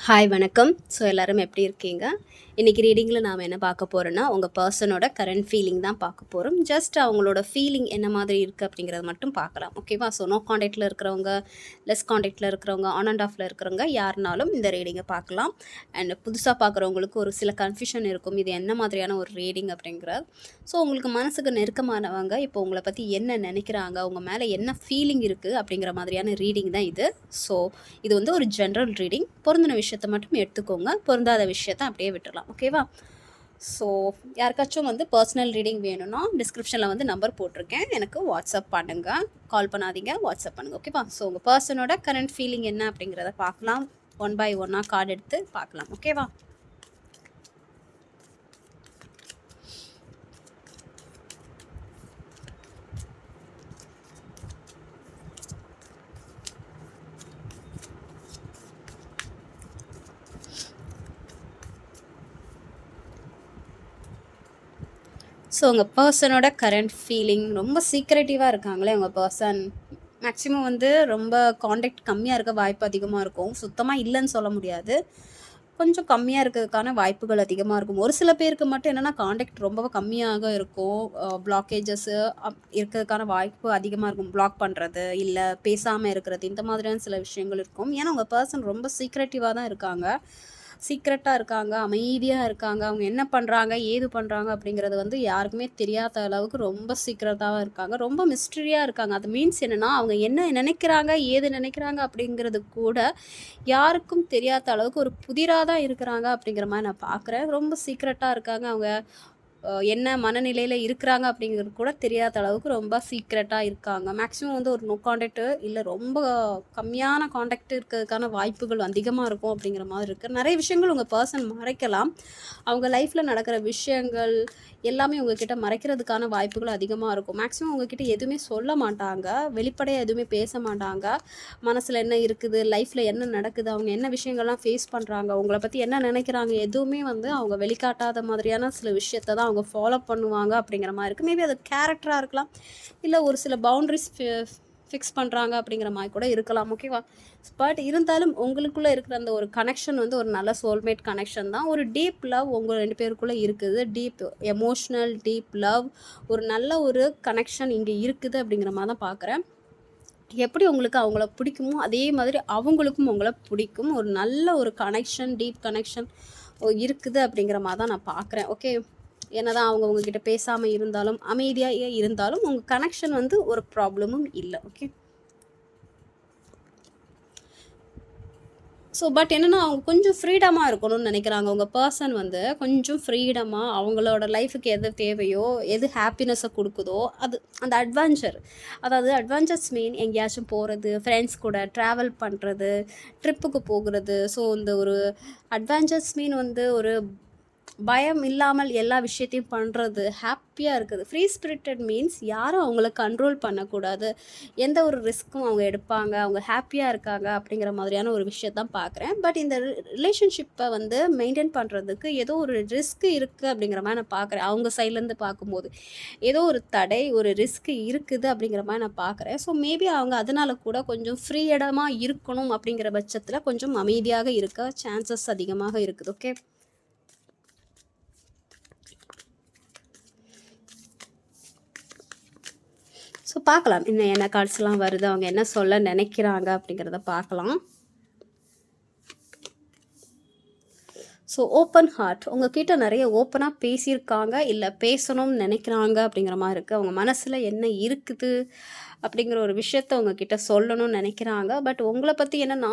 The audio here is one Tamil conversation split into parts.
ஹாய் வணக்கம். ஸோ எல்லோரும் எப்படி இருக்கீங்க? இன்றைக்கி ரீடிங்கில் நாம் என்ன பார்க்க போகிறோன்னா, உங்கள் பர்சனோட கரண்ட் ஃபீலிங் தான் பார்க்க போகிறோம். ஜஸ்ட் அவங்களோட ஃபீலிங் என்ன மாதிரி இருக்குது அப்படிங்கிறத மட்டும் பார்க்கலாம். ஓகேவா? ஸோ நோ காண்டாக்டில் இருக்கிறவங்க, லெஸ் காண்டாக்டில் இருக்கிறவங்க, ஆன் அண்ட் ஆஃபில் இருக்கிறவங்க யாருனாலும் இந்த ரீடிங்கை பார்க்கலாம். அண்ட் புதுசாக பார்க்குறவங்களுக்கு ஒரு சில கன்ஃபியூஷன் இருக்கும், இது என்ன மாதிரியான ஒரு ரீடிங் அப்படிங்கிறது. ஸோ உங்களுக்கு மனசுக்கு நெருக்கமானவங்க இப்போ உங்களை பற்றி என்ன நினைக்கிறாங்க, உங்கள் மேலே என்ன ஃபீலிங் இருக்குது அப்படிங்கிற மாதிரியான ரீடிங் தான் இது. ஸோ இது வந்து ஒரு ஜென்ரல் ரீடிங். பொருந்தின விஷயத்தை மட்டும் எடுத்துக்கோங்க, பொருந்தாத விஷயத்தை அப்படியே விட்டுடலாம். ஓகேவா? ஸோ யாருக்காச்சும் வந்து பர்சனல் ரீடிங் வேணும்னா டிஸ்கிரிப்ஷனில் வந்து நம்பர் போட்டிருக்கேன், எனக்கு வாட்ஸ்அப் பண்ணுங்கள். கால் பண்ணாதீங்க, வாட்ஸ்அப் பண்ணுங்கள். ஓகேவா? ஸோ உங்கள் பர்சனோட கரண்ட் ஃபீலிங் என்ன அப்படிங்கிறத பார்க்கலாம். ஒன் பை ஒன்னாக கார்டு எடுத்து பார்க்கலாம். ஓகேவா? ஸோ உங்கள் பர்சனோட கரண்ட் ஃபீலிங் ரொம்ப சீக்ரெட்டிவாக இருக்காங்களே உங்கள் பர்சன். மேக்ஸிமம் வந்து ரொம்ப காண்டாக்ட் கம்மியாக இருக்க வாய்ப்பு அதிகமாக இருக்கும். சுத்தமாக இல்லைன்னு சொல்ல முடியாது, கொஞ்சம் கம்மியாக இருக்கிறதுக்கான வாய்ப்புகள் அதிகமாக இருக்கும். ஒரு சில பேருக்கு மட்டும் என்னென்னா காண்டாக்ட் ரொம்ப கம்மியாக இருக்கும், பிளாக்கேஜஸ்ஸு இருக்கிறதுக்கான வாய்ப்பு அதிகமாக இருக்கும். பிளாக் பண்ணுறது இல்லை பேசாமல் இருக்கிறது, இந்த மாதிரியான சில விஷயங்கள் இருக்கும். ஏன்னா உங்கள் பர்சன் ரொம்ப சீக்ரெட்டிவாக தான் இருக்காங்க, சீக்ரெட்டாக இருக்காங்க, அமைதியாக இருக்காங்க. அவங்க என்ன பண்ணுறாங்க, ஏது பண்ணுறாங்க அப்படிங்கிறது வந்து யாருக்குமே தெரியாத அளவுக்கு ரொம்ப சீக்ரெட்டாக இருக்காங்க, ரொம்ப மிஸ்ட்ரியாக இருக்காங்க. அது மீன்ஸ் என்னென்னா அவங்க என்ன நினைக்கிறாங்க, ஏது நினைக்கிறாங்க அப்படிங்கிறது கூட யாருக்கும் தெரியாத அளவுக்கு ஒரு புதிராக தான் இருக்கிறாங்க அப்படிங்கிற மாதிரி நான் பார்க்குறேன். ரொம்ப சீக்ரெட்டாக இருக்காங்க. அவங்க என்ன மனநிலையில் இருக்கிறாங்க அப்படிங்கிறது கூட தெரியாத அளவுக்கு ரொம்ப சீக்ரெட்டாக இருக்காங்க. மேக்ஸிமம் வந்து ஒரு நோ காண்டாக்டு இல்லை ரொம்ப கம்மியான காண்டாக்ட் இருக்கிறதுக்கான வாய்ப்புகள் அதிகமாக இருக்கும் அப்படிங்கிற மாதிரி இருக்குது. நிறைய விஷயங்கள் உங்கள் பர்சன் மறைக்கலாம். அவங்க லைஃப்பில் நடக்கிற விஷயங்கள் எல்லாமே உங்ககிட்ட மறைக்கிறதுக்கான வாய்ப்புகள் அதிகமாக இருக்கும். மேக்ஸிமம் உங்ககிட்ட எதுவுமே சொல்ல மாட்டாங்க, வெளிப்படையாக எதுவுமே பேச மாட்டாங்க. மனசில் என்ன இருக்குது, லைஃப்பில் என்ன நடக்குது, அவங்க என்ன விஷயங்கள்லாம் ஃபேஸ் பண்ணுறாங்க, உங்களை பற்றி என்ன நினைக்கிறாங்க, எதுவுமே வந்து அவங்க வெளிக்காட்டாத மாதிரியான சில விஷயத்தை தான் அவங்க ஃபாலோ பண்ணுவாங்க அப்படிங்கிற மாதிரி இருக்குது. மேபி அது கேரக்டராக இருக்கலாம், இல்லை ஒரு சில பவுண்ட்ரிஸ் ஃபிக்ஸ் பண்ணுறாங்க அப்படிங்கிற மாதிரி கூட இருக்கலாம். ஓகேவா? பட் இருந்தாலும் உங்களுக்குள்ளே இருக்கிற அந்த ஒரு கனெக்ஷன் வந்து ஒரு நல்ல சோல்மேட் கனெக்ஷன் தான். ஒரு டீப் லவ் உங்கள் 2 பேருக்குள்ளே இருக்குது. டீப் எமோஷ்னல் டீப் லவ், ஒரு நல்ல ஒரு கனெக்ஷன் இங்கே இருக்குது அப்படிங்கிற மாதிரி தான் பார்க்குறேன். எப்படி உங்களுக்கு அவங்கள பிடிக்குமோ அதே மாதிரி அவங்களுக்கும் உங்களை பிடிக்கும். ஒரு நல்ல ஒரு கனெக்ஷன், டீப் கனெக்ஷன் இருக்குது அப்படிங்கிற மாதிரி தான் நான் பார்க்குறேன். ஓகே, என்னதான் அவங்க உங்ககிட்ட பேசாமல் இருந்தாலும், அமைதியாக இருந்தாலும் உங்கள் கனெக்ஷன் வந்து ஒரு ப்ராப்ளமும் இல்லை. ஓகே. ஸோ பட் என்னென்னா அவங்க கொஞ்சம் ஃப்ரீடமாக இருக்கணும்னு நினைக்கிறாங்க. உங்கள் பர்சன் வந்து கொஞ்சம் ஃப்ரீடமாக அவங்களோட லைஃபுக்கு எது தேவையோ, எது ஹாப்பினஸை கொடுக்குதோ அது அந்த அட்வென்ச்சர். அதாவது அட்வென்ச்சர்ஸ் மீன் எங்கேயாச்சும் போகிறது, ஃப்ரெண்ட்ஸ் கூட ட்ராவல் பண்ணுறது, ட்ரிப்புக்கு போகிறது. ஸோ இந்த ஒரு அட்வென்ச்சர்ஸ் மீன் வந்து ஒரு பயம் இல்லாமல் எல்லா விஷயத்தையும் பண்ணுறது, ஹாப்பியாக இருக்குது. ஃப்ரீ ஸ்பிரிட்டட் மீன்ஸ் யாரும் அவங்கள கண்ட்ரோல் பண்ணக்கூடாது, எந்த ஒரு ரிஸ்க்கும் அவங்க எடுப்பாங்க, அவங்க ஹாப்பியாக இருக்காங்க அப்படிங்கிற மாதிரியான ஒரு விஷயத்தான் பார்க்குறேன். பட் இந்த ரிலேஷன்ஷிப்பை வந்து மெயின்டைன் பண்ணுறதுக்கு ஏதோ ஒரு ரிஸ்க் இருக்குது அப்படிங்கிற மாதிரி நான் பார்க்குறேன். அவங்க சைட்லேருந்து பார்க்கும்போது ஏதோ ஒரு தடை, ஒரு ரிஸ்க் இருக்குது அப்படிங்கிற மாதிரி நான் பார்க்குறேன். ஸோ மேபி அவங்க அதனால கூட கொஞ்சம் ஃப்ரீடமாக இருக்கணும் அப்படிங்கிற பட்சத்தில் கொஞ்சம் அமைதியாக இருக்க சான்சஸ் அதிகமாக இருக்குது. ஓகே. ஸோ பார்க்கலாம் இன்னும் என்ன கார்ட்ஸ்லாம் வருது, அவங்க என்ன சொல்ல நினைக்கிறாங்க அப்படிங்கிறத பார்க்கலாம். ஸோ ஓப்பன் ஹார்ட், உங்ககிட்ட நிறைய ஓப்பனாக பேசியிருக்காங்க, இல்லை பேசணும்னு நினைக்கிறாங்க அப்படிங்கிற மாதிரி இருக்குது. அவங்க மனசில் என்ன இருக்குது அப்படிங்கிற ஒரு விஷயத்த உங்ககிட்ட சொல்லணும்னு நினைக்கிறாங்க. பட் உங்களை பற்றி என்னென்னா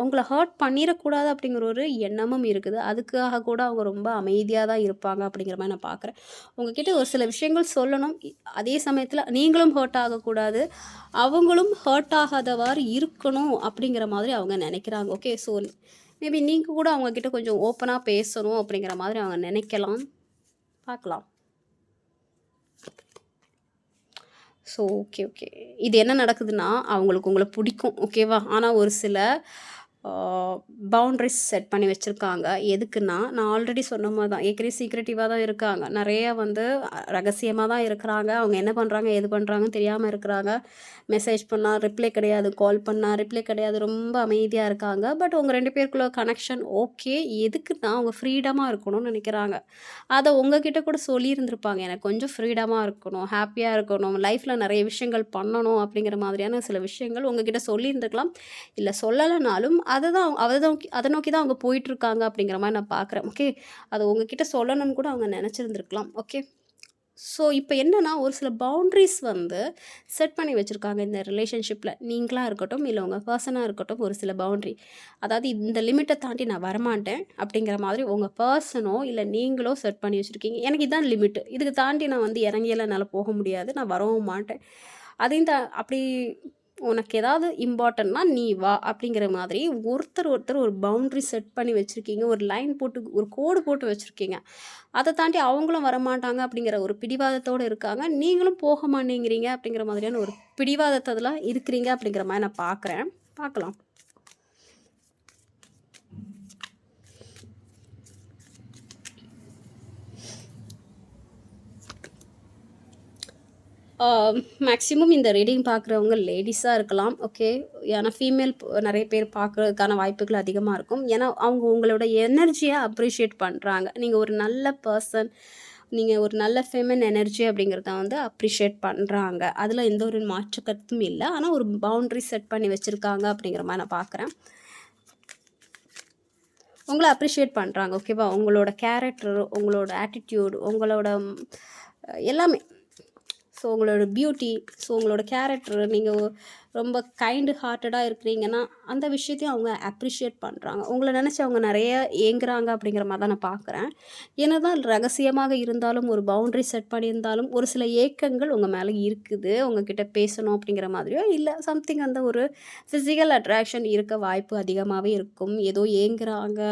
உங்களை ஹர்ட் பண்ணிடக்கூடாது அப்படிங்கிற ஒரு எண்ணமும் இருக்குது. அதுக்காக கூட அவங்க ரொம்ப அமைதியாக தான் இருப்பாங்க அப்படிங்கிற மாதிரி நான் பார்க்குறேன். உங்ககிட்ட ஒரு சில விஷயங்கள் சொல்லணும், அதே சமயத்தில் நீங்களும் ஹர்ட் ஆகக்கூடாது, அவங்களும் ஹர்ட் ஆகாதவாறு இருக்கணும் அப்படிங்கிற மாதிரி அவங்க நினைக்கிறாங்க. ஓகே. ஸோ மேபி நீங்கள் கூட அவங்கக்கிட்ட கொஞ்சம் ஓப்பனாக பேசணும் அப்படிங்கிற மாதிரி அவங்க நினைக்கலாம். பார்க்கலாம். So okay. இது என்ன நடக்குதுன்னா அவங்களுக்கு உங்களை பிடிக்கும். ஓகேவா? ஆனால் ஒரு சில பவுண்ட்ரிஸ் செட் பண்ணி வச்சுருக்காங்க. எதுக்குன்னா, நான் ஆல்ரெடி சொன்ன மாதிரி தான், ஏற்கனவே சீக்ரெட்டிவாக தான் இருக்காங்க. நிறைய வந்து ரகசியமாக தான் இருக்கிறாங்க. அவங்க என்ன பண்ணுறாங்க ஏது பண்ணுறாங்கன்னு தெரியாமல் இருக்கிறாங்க. மெசேஜ் பண்ணால் ரிப்ளை கிடையாது, கால் பண்ணால் ரிப்ளை கிடையாது, ரொம்ப அமைதியாக இருக்காங்க. பட் உங்கள் 2 பேருக்குள்ள கனெக்ஷன் ஓகே. எதுக்குன்னா அவங்க ஃப்ரீடமாக இருக்கணும்னு நினைக்கிறாங்க. அதை உங்ககிட்ட கூட சொல்லியிருந்திருப்பாங்க, எனக்கு கொஞ்சம் ஃப்ரீடமாக இருக்கணும், ஹாப்பியாக இருக்கணும், லைஃப்பில் நிறைய விஷயங்கள் பண்ணணும் அப்படிங்கிற மாதிரியான சில விஷயங்கள் உங்ககிட்ட சொல்லியிருந்துருக்கலாம். இல்லை சொல்லலைனாலும் அதை நோக்கி தான் அவங்க போயிட்டுருக்காங்க அப்படிங்கிற மாதிரி நான் பார்க்குறேன். ஓகே, அது உங்ககிட்ட சொல்லணும்னு கூட அவங்க நினச்சிருந்துருக்கலாம். ஓகே, ஸோ இப்போ என்னென்னா, ஒரு சில பவுண்ட்ரிஸ் வந்து செட் பண்ணி வச்சுருக்காங்க இந்த ரிலேஷன்ஷிப்பில். நீங்களாக இருக்கட்டும், இல்லை உங்கள் பர்சனாக இருக்கட்டும், ஒரு சில பவுண்ட்ரி, அதாவது இந்த லிமிட்டை தாண்டி நான் வரமாட்டேன் அப்படிங்கிற மாதிரி உங்கள் பர்சனோ இல்லை நீங்களோ செட் பண்ணி வச்சுருக்கீங்க. எனக்கு இதுதான் லிமிட்டு, இதுக்கு தாண்டி நான் வந்து இறங்கியெல்லாம் என்னால் போக முடியாது, நான் வரவும் மாட்டேன். அதையும் அப்படி உனக்கு ஏதாவது இம்பார்ட்டன்ட்னா நீ வா அப்படிங்கிற மாதிரி ஒருத்தர் ஒரு பவுண்ட்ரி செட் பண்ணி வச்சுருக்கீங்க. ஒரு லைன் போட்டு, ஒரு கோடு போட்டு வச்சுருக்கீங்க. அதை தாண்டி அவங்களும் வரமாட்டாங்க அப்படிங்கிற ஒரு பிடிவாதத்தோடு இருக்காங்க. நீங்களும் போக மாட்டேங்கிறீங்க அப்படிங்கிற மாதிரியான ஒரு பிடிவாதத்தில் இருக்கிறீங்க அப்படிங்கிற மாதிரி நான் பார்க்குறேன். பார்க்கலாம். மேக்ஸிமம் இந்த ரீடிங் பார்க்குறவங்க லேடிஸாக இருக்கலாம். ஓகே, ஏன்னா ஃபீமேல் நிறைய பேர் பார்க்குறதுக்கான வாய்ப்புகள் அதிகமாக இருக்கும். ஏன்னா அவங்க உங்களோட எனர்ஜியை அப்ரிஷியேட் பண்ணுறாங்க. நீங்கள் ஒரு நல்ல பர்சன், நீங்கள் ஒரு நல்ல ஃபெமின் எனர்ஜி அப்படிங்கிறத வந்து அப்ரிஷியேட் பண்ணுறாங்க. அதில் எந்த ஒரு மாற்று கருத்தும் இல்லை. ஆனால் ஒரு பவுண்ட்ரி செட் பண்ணி வச்சுருக்காங்க அப்படிங்கிற மாதிரி நான் பார்க்குறேன். உங்களை அப்ரிஷியேட் பண்ணுறாங்க. ஓகேவா, உங்களோட கேரக்டர், உங்களோட ஆட்டிடியூட், உங்களோட எல்லாமே, ஸோ உங்களோட பியூட்டி, ஸோ உங்களோட கேரக்டர், நீங்கள் ரொம்ப கைண்டு ஹார்ட்டடாக இருக்கிறீங்கன்னா அந்த விஷயத்தையும் அவங்க அப்ரிஷியேட் பண்ணுறாங்க. உங்களை நினச்சி அவங்க நிறைய ஏங்குறாங்க அப்படிங்கிற மாதிரி தான் நான் பார்க்குறேன். ஏன்னா தான் ரகசியமாக இருந்தாலும், ஒரு பவுண்ட்ரி செட் பண்ணியிருந்தாலும், ஒரு சில ஏக்கங்கள் உங்கள் மேலே இருக்குது. உங்ககிட்ட பேசணும் அப்படிங்கிற மாதிரியோ, இல்லை சம்திங் அந்த ஒரு ஃபிசிக்கல் அட்ராக்ஷன் இருக்க வாய்ப்பு அதிகமாகவே இருக்கும். ஏதோ ஏங்குறாங்க,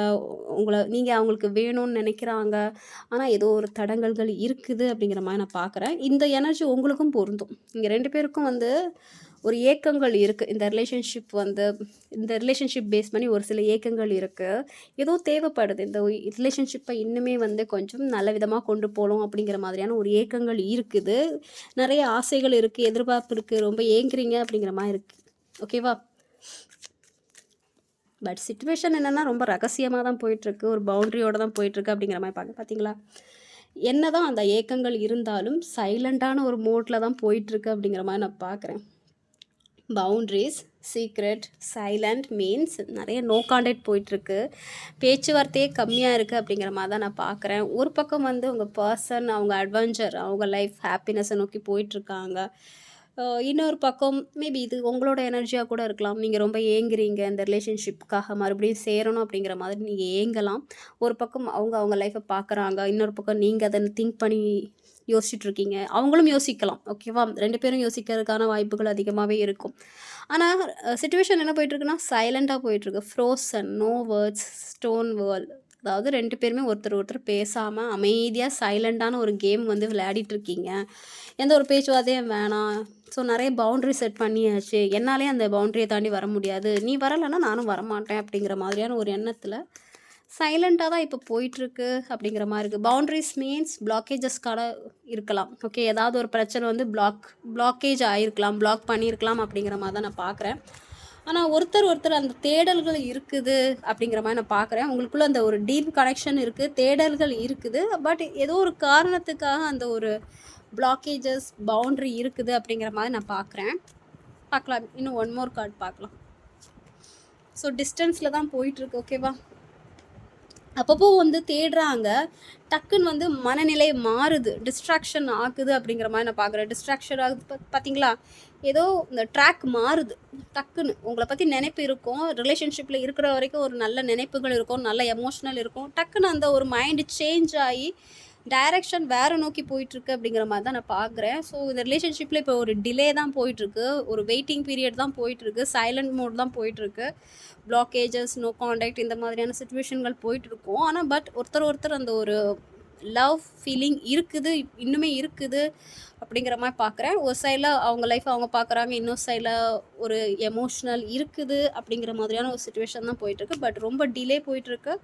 நீங்கள் அவங்களுக்கு வேணும்னு நினைக்கிறாங்க, ஆனால் ஏதோ ஒரு தடங்கல்கள் இருக்குது அப்படிங்கிற மாதிரி நான் பார்க்குறேன். இந்த எனர்ஜி உங்களுக்கும் பொருந்தும். இங்கே 2 பேருக்கும் வந்து ஒரு ஏக்கங்கள் இருக்குது. இந்த ரிலேஷன்ஷிப் பேஸ் பண்ணி ஒரு சில ஏக்கங்கள் இருக்குது. ஏதோ தேவைப்படுது, இந்த ரிலேஷன்ஷிப்பை இன்னுமே வந்து கொஞ்சம் நல்ல விதமாக கொண்டு போகணும் அப்படிங்கிற மாதிரியான ஒரு ஏக்கங்கள் இருக்குது. நிறைய ஆசைகள் இருக்குது, எதிர்பார்ப்பு இருக்குது, ரொம்ப ஏங்குறீங்க அப்படிங்கிற மாதிரி இருக்குது. ஓகேவா, பட் சிச்சுவேஷன் என்னென்னா ரொம்ப ரகசியமாக தான் போயிட்டுருக்கு, ஒரு பவுண்ட்ரியோடு தான் போயிட்டுருக்கு அப்படிங்கிற மாதிரி பார்த்தீங்களா. என்ன தான் அந்த ஏக்கங்கள் இருந்தாலும் சைலண்ட்டான ஒரு மோட்டில் தான் போயிட்டுருக்கு அப்படிங்கிற மாதிரி நான் பார்க்குறேன். பவுண்ட்ரிஸ், சீக்ரெட், சைலண்ட் மீன்ஸ் நிறைய நோ கான்டாக்ட் போயிட்டுருக்கு. பேச்சுவார்த்தையே கம்மியாக இருக்குது அப்படிங்கிற மாதிரி தான் நான் பார்க்குறேன். ஒரு பக்கம் வந்து உங்கள் பர்சன் அவங்க அட்வென்ச்சர், அவங்க லைஃப் ஹாப்பினஸை நோக்கி போயிட்டுருக்காங்க. இன்னொரு பக்கம் மேபி இது உங்களோட எனர்ஜியாக கூட இருக்கலாம். நீங்கள் ரொம்ப ஏங்குறீங்க, இந்த ரிலேஷன்ஷிப்புக்காக மறுபடியும் சேரணும் அப்படிங்கிற மாதிரி நீங்கள் ஏங்கலாம். ஒரு பக்கம் அவங்க லைஃப்பை பார்க்குறாங்க, இன்னொரு பக்கம் நீங்கள் அதை திங்க் பண்ணி யோசிச்சுட்ருக்கீங்க. அவங்களும் யோசிக்கலாம். ஓகேவா, 2 பேரும் யோசிக்கிறதுக்கான வாய்ப்புகள் அதிகமாகவே இருக்கும். ஆனால் சிச்சுவேஷன் என்ன போயிட்டுருக்குன்னா, சைலண்ட்டாக போயிட்டுருக்கு. Frozen, no words, stone world. அதாவது 2 பேருமே ஒருத்தர் பேசாமல் அமைதியாக சைலண்ட்டான ஒரு கேம் வந்து விளையாடிட்டுருக்கீங்க. எந்த ஒரு பேச்சுவார்த்தையும் வேணாம். ஸோ நிறைய பவுண்ட்ரி செட் பண்ணியாச்சு, என்னாலே அந்த பவுண்ட்ரியை தாண்டி வர முடியாது, நீ வரலைன்னா நானும் வரமாட்டேன் அப்படிங்கிற மாதிரியான ஒரு எண்ணத்தில் சைலண்ட்டாக தான் இப்போ போயிட்டுருக்கு அப்படிங்கிற மாதிரி இருக்குது. பவுண்ட்ரிஸ் மீன்ஸ் பிளாக்கேஜஸ்க்காக இருக்கலாம். ஓகே, ஏதாவது ஒரு பிரச்சனை வந்து பிளாக்கேஜ் ஆகிருக்கலாம், பிளாக் பண்ணியிருக்கலாம் அப்படிங்கிற மாதிரி தான் நான் பார்க்குறேன். ஆனால் ஒருத்தர் அந்த தேடல்கள் இருக்குது அப்படிங்கிற மாதிரி நான் பார்க்குறேன். உங்களுக்குள்ளே அந்த ஒரு டீப் கனெக்ஷன் இருக்குது, தேடல்கள் இருக்குது. பட் ஏதோ ஒரு காரணத்துக்காக அந்த ஒரு பிளாக்கேஜஸ், பவுண்ட்ரி இருக்குது அப்படிங்கிற மாதிரி நான் பார்க்குறேன். பார்க்கலாம், இன்னும் 1 மோர் கார்டு பார்க்கலாம். ஸோ டிஸ்டன்ஸில் தான் போயிட்டுருக்கு. ஓகேவா, அப்பப்போ வந்து தேடுறாங்க, டக்குன்னு வந்து மனநிலை மாறுது, டிஸ்ட்ராக்ஷன் ஆகுது அப்படிங்கிற மாதிரி நான் பார்க்குறேன். டிஸ்ட்ராக்ஷன் ஆகுது பார்த்தீங்களா, ஏதோ இந்த ட்ராக் மாறுது. டக்குன்னு உங்களை பற்றி நினைப்பு இருக்கும், ரிலேஷன்ஷிப்பில் இருக்கிற வரைக்கும் ஒரு நல்ல நினைப்புகள் இருக்கும், நல்ல எமோஷ்னல் இருக்கும். டக்குன்னு அந்த ஒரு மைண்டு சேஞ்ச் ஆகி டைரெக்ஷன் வேறு நோக்கி போயிட்டுருக்கு அப்படிங்கிற மாதிரி தான் நான் பார்க்குறேன். ஸோ இந்த ரிலேஷன்ஷிப்பில் இப்போ ஒரு டிலே தான் போயிட்டுருக்கு, ஒரு வெயிட்டிங் பீரியட் தான் போயிட்டுருக்கு, சைலண்ட் மோட் தான் போயிட்டுருக்கு, பிளாக்கேஜஸ், நோ கான்டாக்ட் இந்த மாதிரியான சுச்சுவேஷன்கள் போயிட்டுருக்கும். ஆனால் பட் ஒருத்தர் அந்த ஒரு லவ் ஃபீலிங் இருக்குது, இன்னுமே இருக்குது அப்படிங்கிற மாரி பார்க்குறேன். ஒரு சைடில் அவங்க லைஃப்ப அவங்க பார்க்குறாங்க. இன்னொரு சைடில் ஒரு எமோஷ்னல் இருக்குது அப்படிங்கிற மாதிரியான ஒரு சிச்சுவேஷன் தான் போயிட்டுருக்கு. பட் ரொம்ப டிலே போயிட்டுருக்கு.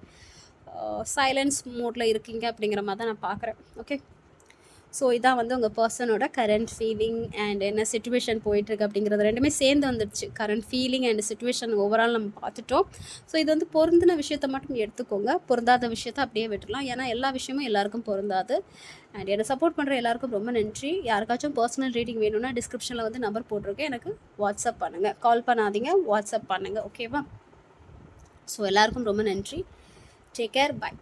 சைலன்ஸ் மோடில் இருக்கீங்க அப்படிங்கிற மாதிரி தான் நான் பார்க்குறேன். ஓகே. ஸோ இதான் வந்து உங்கள் பர்சனோட கரண்ட் ஃபீலிங் அண்ட் என்ன சிச்சுவேஷன் போயிட்டுருக்கு அப்படிங்கிறது ரெண்டுமே சேர்ந்து வந்துடுச்சு. Current feeling and situation overall நம்ம பார்த்துட்டோம். ஸோ இது வந்து பொருந்தின விஷயத்த மட்டும் எடுத்துக்கோங்க. பொருந்தாத விஷயத்த அப்படியே விட்டுடலாம். ஏன்னா எல்லா விஷயமும் எல்லாருக்கும் பொருந்தாது. அண்ட் என்னை சப்போர்ட் பண்ணுற எல்லாருக்கும் ரொம்ப நன்றி. யாருக்காச்சும் பர்சனல் ரீடிங் வேணும்னா டிஸ்கிரிப்ஷனில் வந்து நம்பர் போட்டிருக்கேன். எனக்கு வாட்ஸ்அப் பண்ணுங்கள். கால் பண்ணாதீங்க, வாட்ஸ்அப் பண்ணுங்கள். ஓகேவா? ஸோ எல்லாருக்கும் ரொம்ப நன்றி. Take care. பாய்.